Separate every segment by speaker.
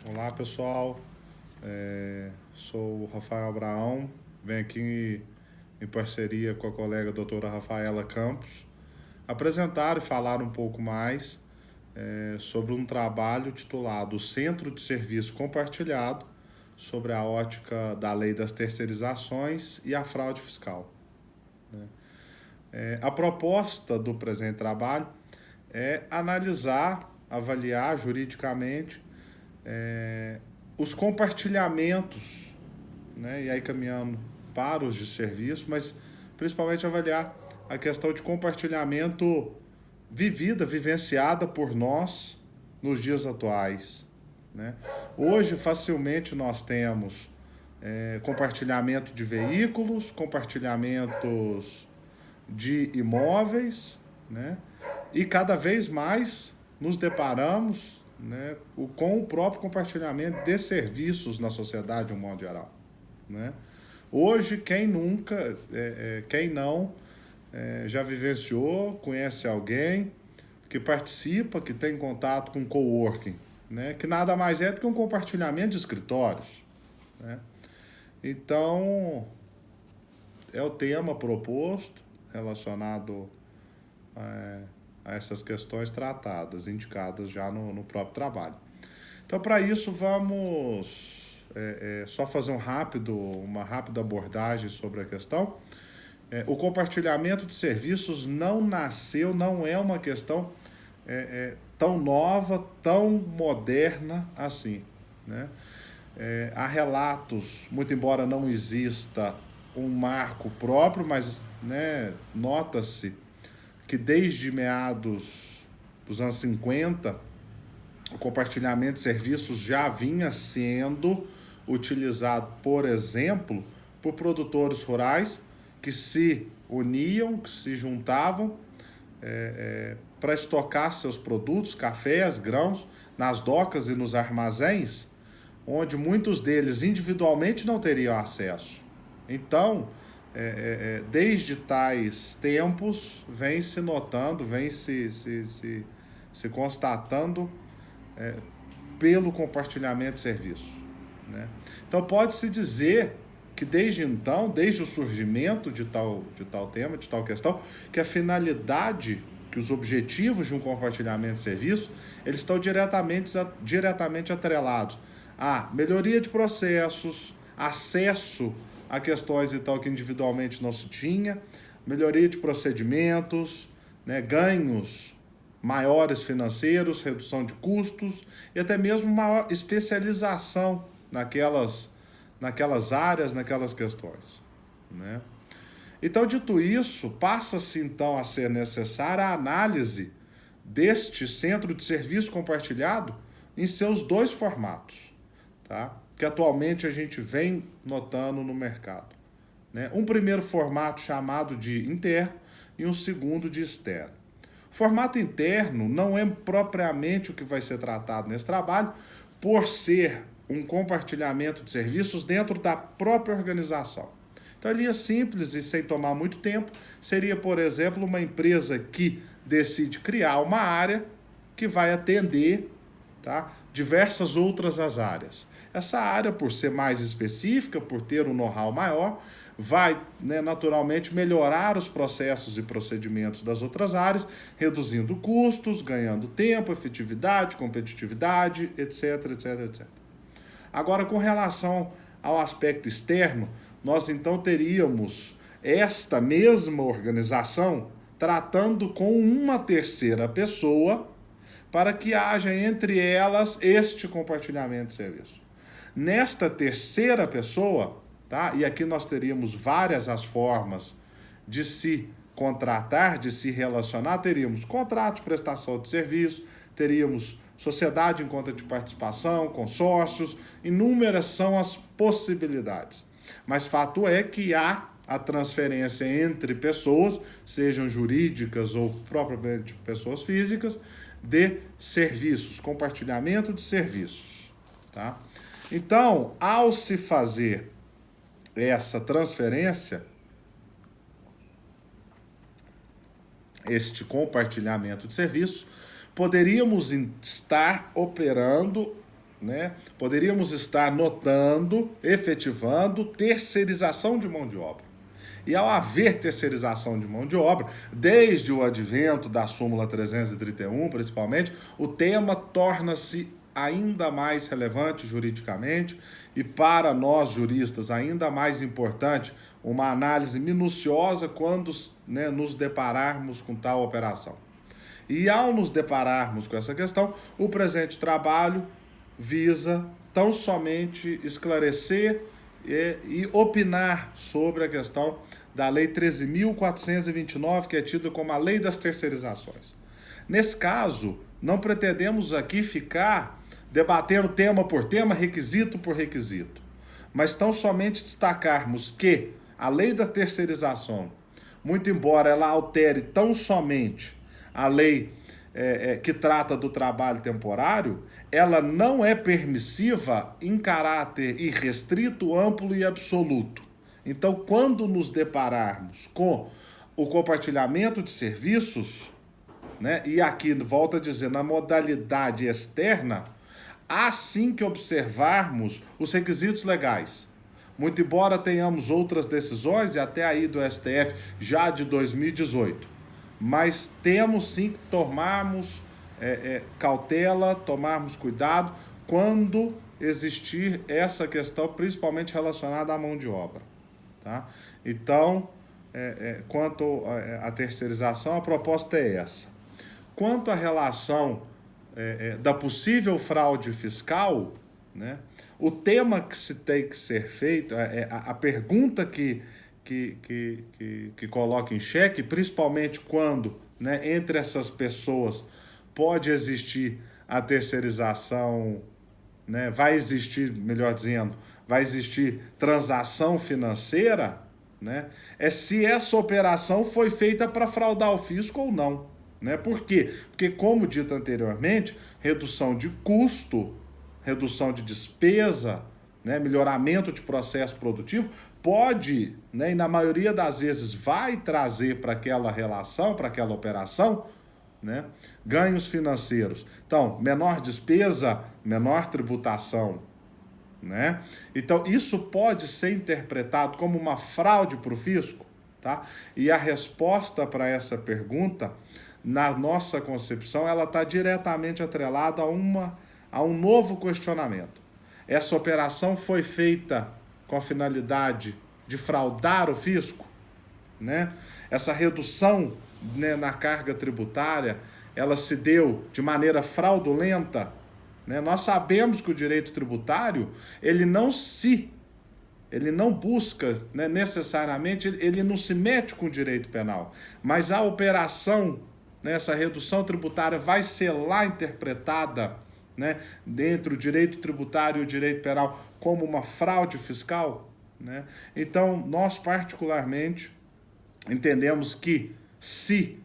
Speaker 1: Olá pessoal, sou o Rafael Abraão, venho aqui em parceria com a colega doutora Rafaela Campos apresentar e falar um pouco mais sobre um trabalho titulado Centro de Serviço Compartilhado sobre a ótica da lei das terceirizações e a fraude fiscal. A proposta do presente trabalho é analisar, avaliar juridicamente os compartilhamentos, né? E aí caminhando para os de serviço, mas principalmente avaliar a questão de compartilhamento vivenciada por nós nos dias atuais, né? Hoje, facilmente, nós temos compartilhamento de veículos, compartilhamentos de imóveis, né? E cada vez mais nos deparamos, né, com o próprio compartilhamento de serviços na sociedade, de um modo geral, né? Hoje, quem nunca, quem não, já vivenciou, conhece alguém que participa, que tem contato com coworking, né, que nada mais é do que um compartilhamento de escritórios, né? Então, é o tema proposto relacionado a essas questões tratadas, indicadas já no próprio trabalho. Então, para isso, vamos só fazer uma rápida abordagem sobre a questão. O compartilhamento de serviços não nasceu, não é uma questão tão nova, tão moderna assim, né? Há relatos, muito embora não exista um marco próprio, mas, né, nota-se que desde meados dos anos 50, o compartilhamento de serviços já vinha sendo utilizado, por exemplo, por produtores rurais que se uniam, que se juntavam para estocar seus produtos, cafés, grãos, nas docas e nos armazéns, onde muitos deles individualmente não teriam acesso. Então, desde tais tempos, vem se notando, vem se constatando pelo compartilhamento de serviços, né? Então, pode-se dizer que desde então, desde o surgimento de tal tema, de tal questão, que a finalidade, que os objetivos de um compartilhamento de serviço, eles estão diretamente atrelados à melhoria de processos, acesso a questões e tal que individualmente não se tinha, melhoria de procedimentos, né, ganhos maiores financeiros, redução de custos e até mesmo maior especialização naquelas áreas, naquelas questões, né? Então, dito isso, passa-se então a ser necessária a análise deste centro de serviço compartilhado em seus dois formatos, tá? Que atualmente a gente vem notando no mercado, né? Um primeiro formato chamado de interno e um segundo de externo. O formato interno não é propriamente o que vai ser tratado nesse trabalho, por ser um compartilhamento de serviços dentro da própria organização. Então, a linha simples e sem tomar muito tempo seria, por exemplo, uma empresa que decide criar uma área que vai atender, tá, diversas outras as áreas. Essa área, por ser mais específica, por ter um know-how maior, vai, né, naturalmente melhorar os processos e procedimentos das outras áreas, reduzindo custos, ganhando tempo, efetividade, competitividade, etc, etc, etc. Agora, com relação ao aspecto externo, nós então teríamos esta mesma organização tratando com uma terceira pessoa para que haja entre elas este compartilhamento de serviço. Nesta terceira pessoa, tá? E aqui nós teríamos várias as formas de se contratar, de se relacionar, teríamos contrato de prestação de serviço, teríamos sociedade em conta de participação, consórcios, inúmeras são as possibilidades. Mas fato é que há a transferência entre pessoas, sejam jurídicas ou propriamente pessoas físicas, de serviços, compartilhamento de serviços, tá? Então, ao se fazer essa transferência, este compartilhamento de serviços, poderíamos estar operando, né, poderíamos estar notando, efetivando terceirização de mão de obra. E ao haver terceirização de mão de obra, desde o advento da súmula 331, principalmente, o tema torna-se ainda mais relevante juridicamente e para nós juristas ainda mais importante uma análise minuciosa quando, né, nos depararmos com tal operação. E ao nos depararmos com essa questão, o presente trabalho visa tão somente esclarecer e opinar sobre a questão da Lei 13.429, que é tida como a Lei das Terceirizações. Nesse caso, não pretendemos aqui ficar debatendo tema por tema, requisito por requisito, mas tão somente destacarmos que a Lei da Terceirização, muito embora ela altere tão somente a lei que trata do trabalho temporário, ela não é permissiva em caráter irrestrito, amplo e absoluto. Então, quando nos depararmos com o compartilhamento de serviços, né, e aqui, volto a dizer, na modalidade externa, há sim que observarmos os requisitos legais. Muito embora tenhamos outras decisões, e até aí do STF, já de 2018, mas temos sim que tomarmos cautela, tomarmos cuidado quando existir essa questão, principalmente relacionada à mão de obra. Tá? Então, quanto à terceirização, a proposta é essa. Quanto à relação da possível fraude fiscal, né, o tema que se tem que ser feito, a pergunta que coloca em xeque, principalmente quando, né, entre essas pessoas pode existir a terceirização, né, vai existir, melhor dizendo, vai existir transação financeira, né, é se essa operação foi feita para fraudar o fisco ou não. Né? Por quê? Porque, como dito anteriormente, redução de custo, redução de despesa, né, melhoramento de processo produtivo, pode, né, e na maioria das vezes vai trazer para aquela relação, para aquela operação, né, ganhos financeiros. Então, menor despesa, menor tributação. Né? Então, isso pode ser interpretado como uma fraude para o fisco? Tá? E a resposta para essa pergunta, na nossa concepção, ela está diretamente atrelada a um novo questionamento. Essa operação foi feita com a finalidade de fraudar o fisco? Né? Essa redução, né, na carga tributária, ela se deu de maneira fraudulenta? Né? Nós sabemos que o direito tributário, ele não busca, né, necessariamente, ele não se mete com o direito penal, mas a operação, né, essa redução tributária vai ser lá interpretada, né, entre o direito tributário e o direito penal como uma fraude fiscal? Né? Então, nós particularmente entendemos que se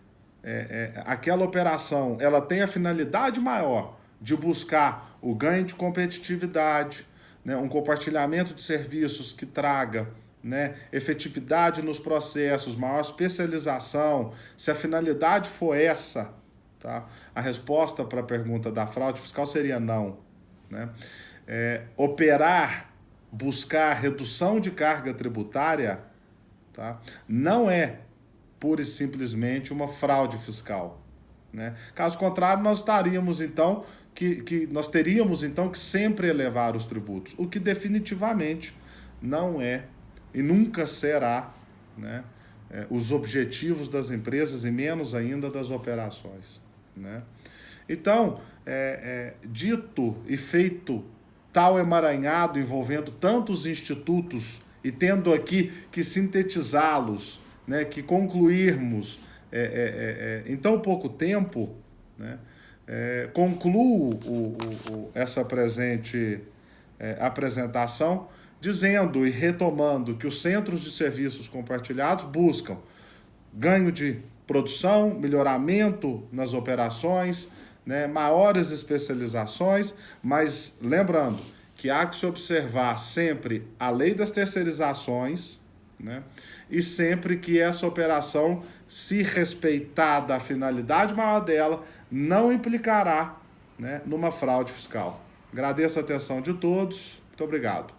Speaker 1: aquela operação ela tem a finalidade maior de buscar o ganho de competitividade, né, um compartilhamento de serviços que traga, né, efetividade nos processos, maior especialização, se a finalidade for essa, tá, a resposta para a pergunta da fraude fiscal seria não. Né? Buscar redução de carga tributária, tá, não é pura e simplesmente uma fraude fiscal. Né? Caso contrário, nós estaríamos então nós teríamos então que sempre elevar os tributos, o que definitivamente não é e nunca será, né, os objetivos das empresas e menos ainda das operações. Né? Então, dito e feito tal emaranhado envolvendo tantos institutos e tendo aqui que sintetizá-los, né, que concluirmos em tão pouco tempo, né, concluo essa presente apresentação dizendo e retomando que os centros de serviços compartilhados buscam ganho de produção, melhoramento nas operações, né, maiores especializações, mas lembrando que há que se observar sempre a lei das terceirizações, né, e sempre que essa operação, se respeitada a finalidade maior dela, não implicará, né, numa fraude fiscal. Agradeço a atenção de todos. Muito obrigado.